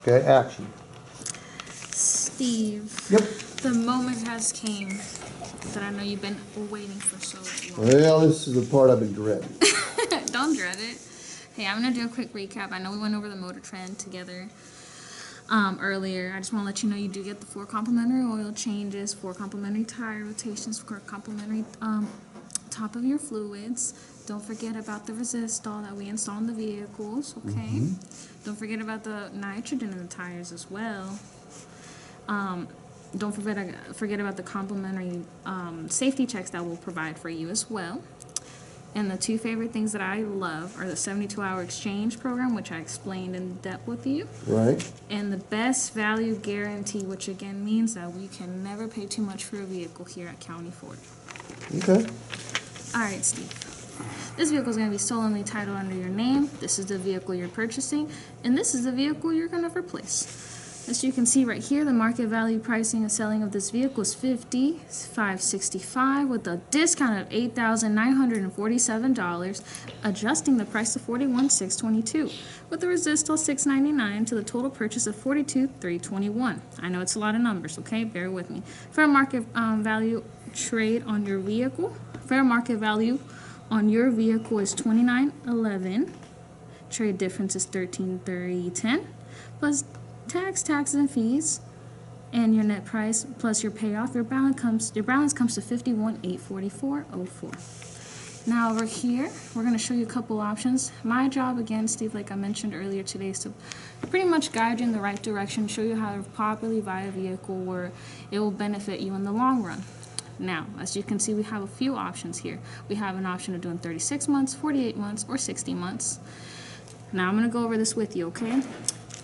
Okay, action. Steve. Yep. The moment has came that I know you've been waiting for so long. Well, this is the part I've been dreading. Don't dread it. Hey, I'm going to do a quick recap. I know we went over the motor trend together earlier. I just want to let you know you do get the 4 complimentary oil changes, 4 complimentary tire rotations, 4 complimentary top of your fluids. Don't forget about the resistol that we install in the vehicles, okay? Don't forget about the nitrogen in the tires as well. Don't forget about the complimentary safety checks that we'll provide for you as well. And the 2 favorite things that I love are the 72-hour exchange program, which I explained in depth with you. Right. And the best value guarantee, which again means that we can never pay too much for a vehicle here at County Ford. Okay. All right, Steve. This vehicle is going to be solemnly titled under your name. This is the vehicle you're purchasing, and this is the vehicle you're going to replace. As you can see right here, the market value pricing and selling of this vehicle is $55,665 with a discount of $8,947, adjusting the price to $41,622 with a resistol $699 to the total purchase of $42,321. I know it's a lot of numbers, okay? Bear with me. Fair market value trade on your vehicle. Fair market value on your vehicle is $29,111. Trade difference is $13,310 plus taxes and fees, and your net price plus your payoff. Your balance comes to $51,844.04. Now over here, we're going to show you a couple options. My job again, Steve, like I mentioned earlier today, is to pretty much guide you in the right direction, show you how to properly buy a vehicle where it will benefit you in the long run. Now, as you can see, we have a few options here. We have an option of doing 36 months, 48 months, or 60 months. Now, I'm going to go over this with you, okay?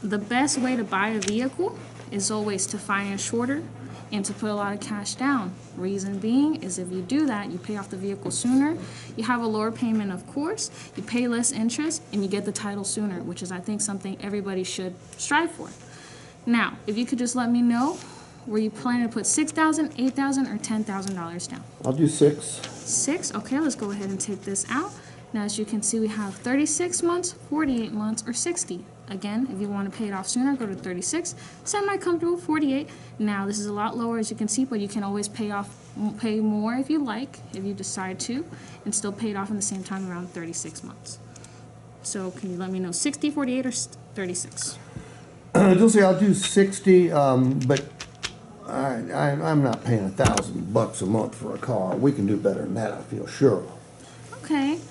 The best way to buy a vehicle is always to finance shorter and to put a lot of cash down. Reason being is if you do that, you pay off the vehicle sooner, you have a lower payment, of course, you pay less interest, and you get the title sooner, which is, I think, something everybody should strive for. Now, if you could just let me know, were you planning to put $6,000, $8,000, or $10,000 down? I'll do 6. 6? Okay, let's go ahead and take this out. Now, as you can see, we have 36 months, 48 months, or 60. Again, if you want to pay it off sooner, go to 36. Semi-comfortable, 48. Now, this is a lot lower, as you can see, but you can always pay more if you like, if you decide to, and still pay it off in the same time around 36 months. So, can you let me know 60, 48, or 36? Dulce, I'll do 60, but I'm not paying $1,000 a month for a car. We can do better than that, I feel sure. Okay.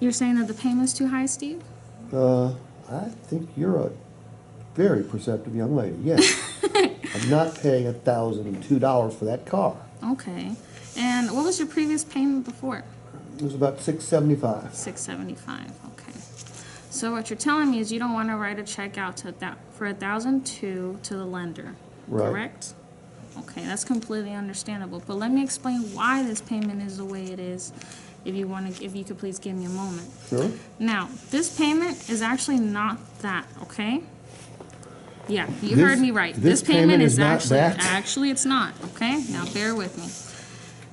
You're saying that the payment's too high, Steve? I think you're a very perceptive young lady. Yes. I'm not paying $1,002 for that car. Okay. And what was your previous payment before? It was about $675. $675. Okay. So what you're telling me is you don't want to write a check out to for $1,002 to the lender, right? Correct? Okay, that's completely understandable. But let me explain why this payment is the way it is. If you could please give me a moment. Sure. Now, this payment is actually not that, okay? Yeah, you heard me right. This payment is not that? Actually, it's not, okay? Now, bear with me.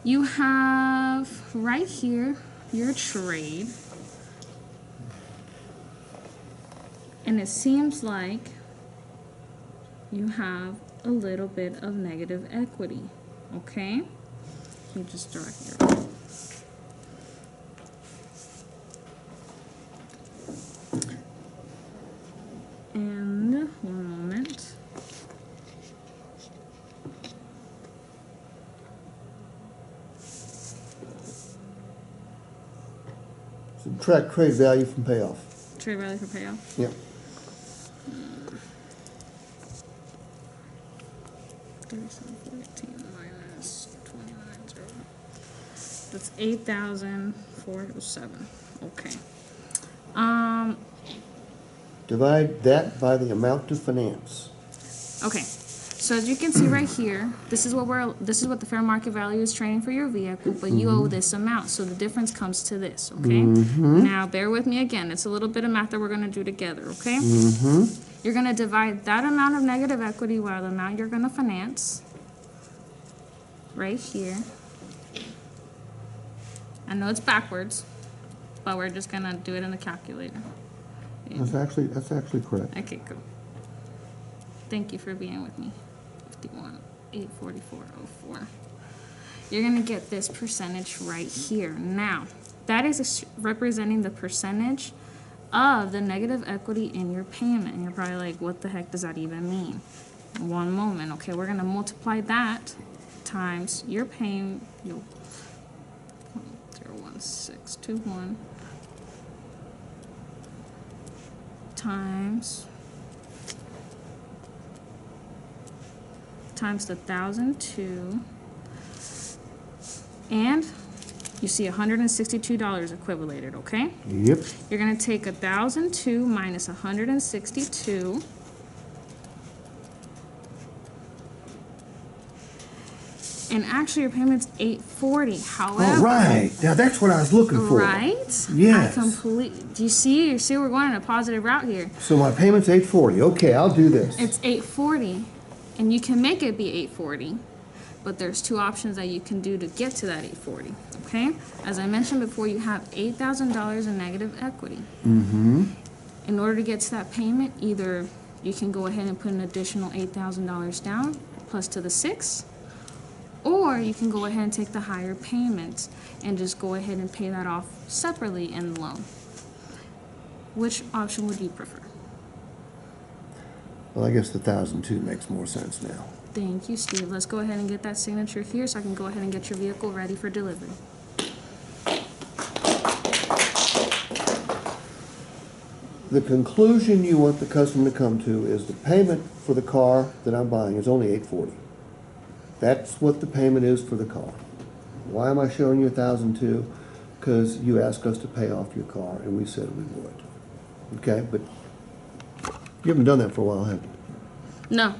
You have right here your trade. And it seems like you have a little bit of negative equity, okay? You just direct your... And one moment. Subtract trade value from payoff. Trade value for payoff? Yep. 3714 minus 290. That's 8,407. Okay. Divide that by the amount to finance. Okay. So as you can see right here, this is what the fair market value is trading for your vehicle, but you owe this amount, so the difference comes to this, okay? Now bear with me again. It's a little bit of math that we're going to do together, okay? You're going to divide that amount of negative equity by the amount you're going to finance right here. I know it's backwards, but we're just going to do it in the calculator. That's actually correct. Okay, cool. Thank you for being with me. 51, 844.04. You're going to get this percentage right here. Now, that is representing the percentage of the negative equity in your payment. And you're probably like, what the heck does that even mean? One moment. Okay, we're going to multiply that times your payment. 01621 times the 1,002, and you see $162 equivalated, okay? Yep. You're going to take 1,002 minus 162, and actually your payment's $840. However, All right. Now that's what I was looking for. right? Yes. Do you see? You see we're going on a positive route here. So my payment's $840. Okay, I'll do this. It's $840, and you can make it be $840, but there's two options that you can do to get to that $840, okay? As I mentioned before, you have $8,000 in negative equity. Mm-hmm. In order to get to that payment, either you can go ahead and put an additional $8,000 down, plus to the 6, or you can go ahead and take the higher payment and just go ahead and pay that off separately in the loan. Which option would you prefer? Well, I guess the 1,002 makes more sense now. Thank you, Steve. Let's go ahead and get that signature here so I can go ahead and get your vehicle ready for delivery. The conclusion you want the customer to come to is the payment for the car that I'm buying is only $840. That's what the payment is for the car. Why am I showing you 1,002? Because you asked us to pay off your car, and we said we would. Okay, but you haven't done that for a while, have you? No,